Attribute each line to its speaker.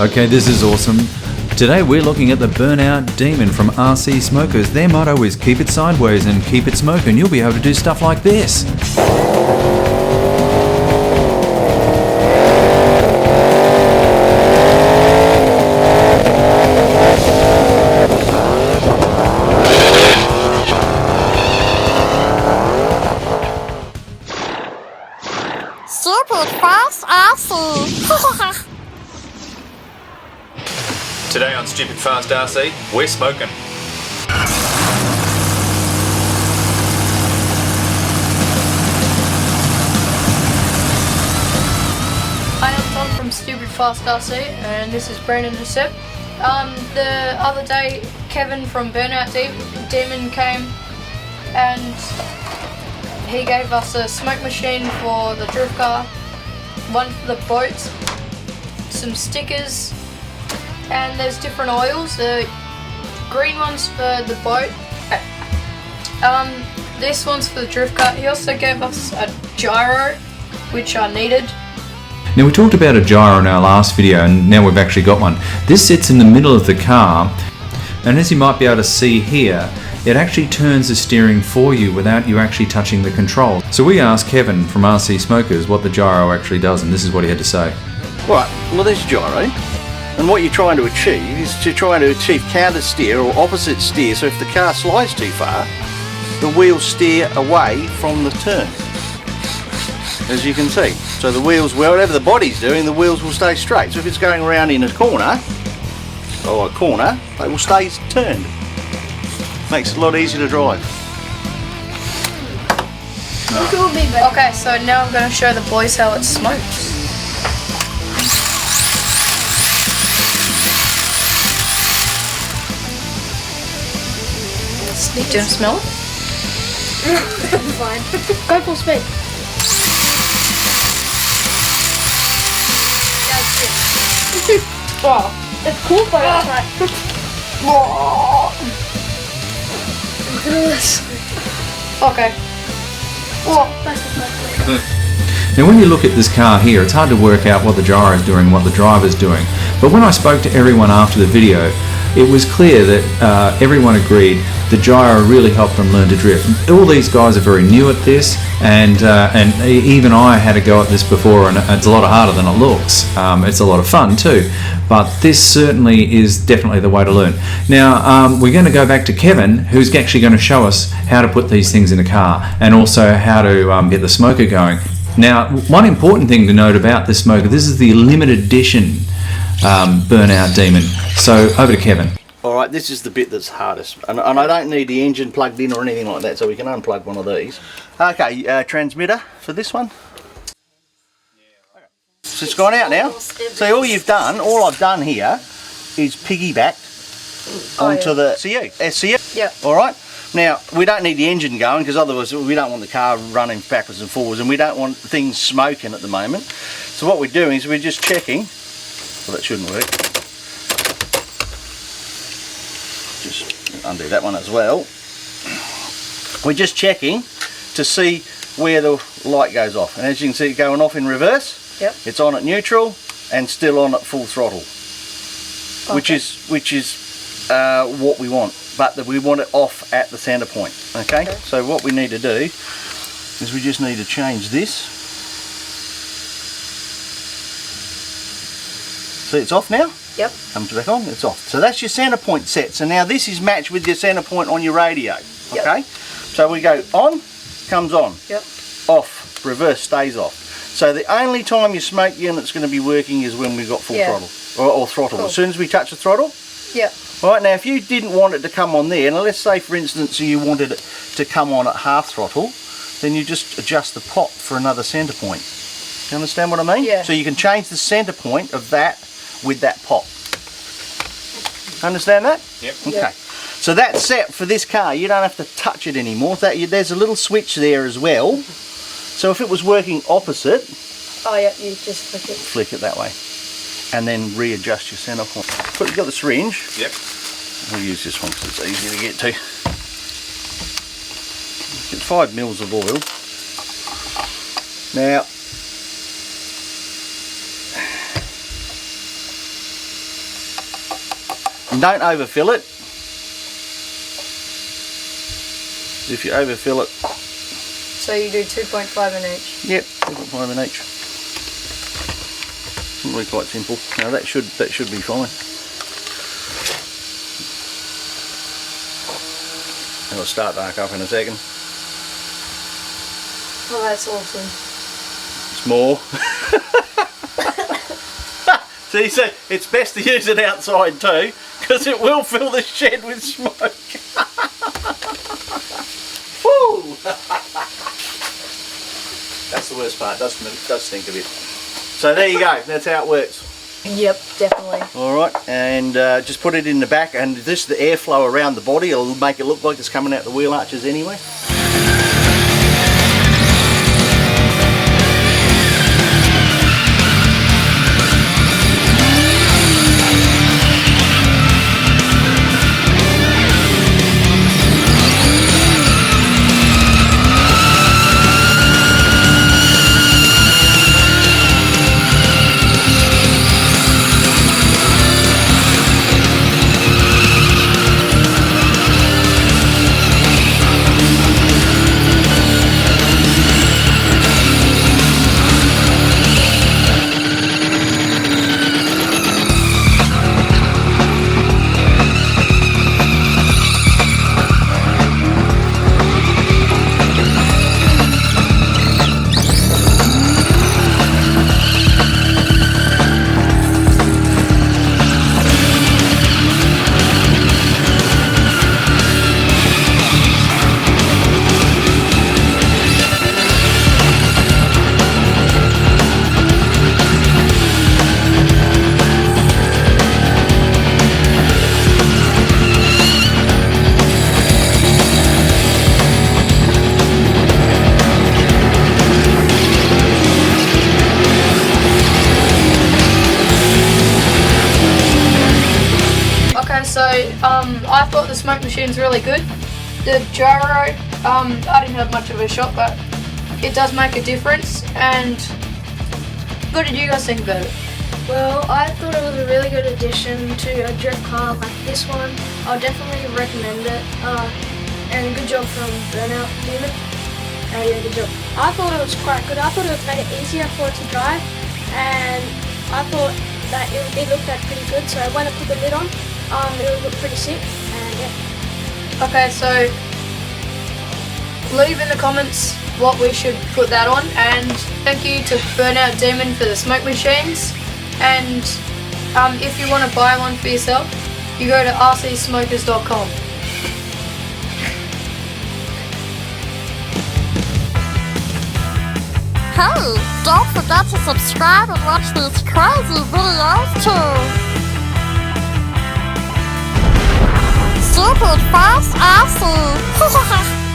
Speaker 1: Okay, this is awesome. Today we're looking at the Burnout Demon from RC Smokers. Their motto is keep it sideways and keep it smoking. You'll be able to do stuff like this.
Speaker 2: Stupid fast RC.
Speaker 1: Today on Stupid Fast RC, we're smoking.
Speaker 3: Hi, I'm Tom from Stupid Fast RC, and this is Brandon and Seb. The other day, Kevin from Burnout Demon came, and he gave us a smoke machine for the drift car, one for the boat, some stickers, and there's different oils. The green one's for the boat, this one's for the drift car. He also gave us a gyro, which I needed.
Speaker 1: Now we talked about a gyro in our last video and now we've actually got one. This sits in the middle of the car, and as you might be able to see here, it actually turns the steering for you without you actually touching the control. So we asked Kevin from RC Smokers what the gyro actually does, and this is what he had to say.
Speaker 4: Right, well there's gyro, and what you're trying to achieve is counter steer or opposite steer, so if the car slides too far, the wheels steer away from the turn, as you can see. So the wheels, whatever the body's doing, the wheels will stay straight. So if it's going around in a corner, they will stay turned. Makes it a lot easier to drive.
Speaker 3: Okay, so now I'm going to show the boys how it smokes. Do you want to smell it?
Speaker 2: Fine.
Speaker 3: Go full speed.
Speaker 2: Oh, it's cool, but it's right. Look at this.
Speaker 3: Okay.
Speaker 2: Oh, that's the first.
Speaker 1: Now when you look at this car here, it's hard to work out what the gyro is doing and what the driver's doing. But when I spoke to everyone after the video, it was clear that everyone agreed the gyro really helped them learn to drift. All these guys are very new at this, and even I had a go at this before, and it's a lot harder than it looks. It's a lot of fun too, but this certainly is definitely the way to learn. Now we're going to go back to Kevin, who's actually going to show us how to put these things in a car, and also how to get the smoker going. Now, one important thing to note about this smoker, this is the limited edition Burnout Demon. So over to Kevin.
Speaker 4: Alright, this is the bit that's hardest, and I don't need the engine plugged in or anything like that, so we can unplug one of these. Okay, transmitter for this one. So it's gone out now. See, all I've done here is piggybacked onto the SCU.
Speaker 3: Yeah.
Speaker 4: Alright, now we don't need the engine going because otherwise we don't want the car running backwards and forwards, and we don't want things smoking at the moment. So what we're doing is we're just checking. Well, that shouldn't work. Just undo that one as well. We're just checking to see where the light goes off, and as you can see it going off in reverse.
Speaker 3: Yep.
Speaker 4: It's on at neutral and still on at full throttle, which is what we want, but we want it off at the center point. Okay, so what we need to do is we just need to change this. See, it's off now.
Speaker 3: Yep.
Speaker 4: Comes back on, it's off. So that's your center point set. So now this is matched with your center point on your radio.
Speaker 3: Yep.
Speaker 4: Okay? So we go on, comes on.
Speaker 3: Yep.
Speaker 4: Off, reverse stays off. So the only time your smoke unit's going to be working is when we've got full throttle or throttle.
Speaker 3: Cool.
Speaker 4: As soon as we touch the throttle.
Speaker 3: Yep.
Speaker 4: Right, now if you didn't want it to come on there, now let's say for instance you wanted it to come on at half throttle, then you just adjust the pot for another center point. You understand what I mean?
Speaker 3: Yeah.
Speaker 4: So you can change the center point of that with that pot. Understand that?
Speaker 1: Yep.
Speaker 4: Okay.
Speaker 3: Yep.
Speaker 4: So that's set for this car. You don't have to touch it anymore. There's a little switch there as well. So if it was working opposite,
Speaker 3: Oh yeah, you just flick it.
Speaker 4: flick it that way, and then readjust your center point. You've got the syringe.
Speaker 1: Yep.
Speaker 4: We'll use this one because it's easy to get to. Get 5 mils of oil. Now, And don't overfill it. If you overfill it,
Speaker 3: So you do 2.5 in each.
Speaker 4: yep, 2.5 in each. Really quite simple. Now that should be fine. It'll start to arc up in a second.
Speaker 3: Oh, that's awesome.
Speaker 4: It's more. See, so it's best to use it outside too, because it will fill the shed with smoke. Woo! That's the worst part. Does stink a bit. So there you go. That's how it works.
Speaker 3: Yep, definitely.
Speaker 4: All right, and just put it in the back, and this the airflow around the body. It'll make it look like it's coming out the wheel arches anyway.
Speaker 3: I thought the smoke machine's really good. The gyro, I didn't have much of a shot, but it does make a difference. And what did you guys think about it?
Speaker 2: Well, I thought it was a really good addition to a drift car like this one. I'll definitely recommend it. And good job from Burnout Demon. Yeah, good job. I thought it was quite good. I thought it made it easier for it to drive, and I thought that it looked like pretty good. So when I put the lid on, it would look pretty sick. And yeah.
Speaker 3: Okay, so leave in the comments what we should put that on, and thank you to Burnout Demon for the smoke machines. And if you want to buy one for yourself, you go to rcsmokers.com.
Speaker 2: Hey, don't forget to subscribe and watch these crazy videos too. Stupid fast, awesome.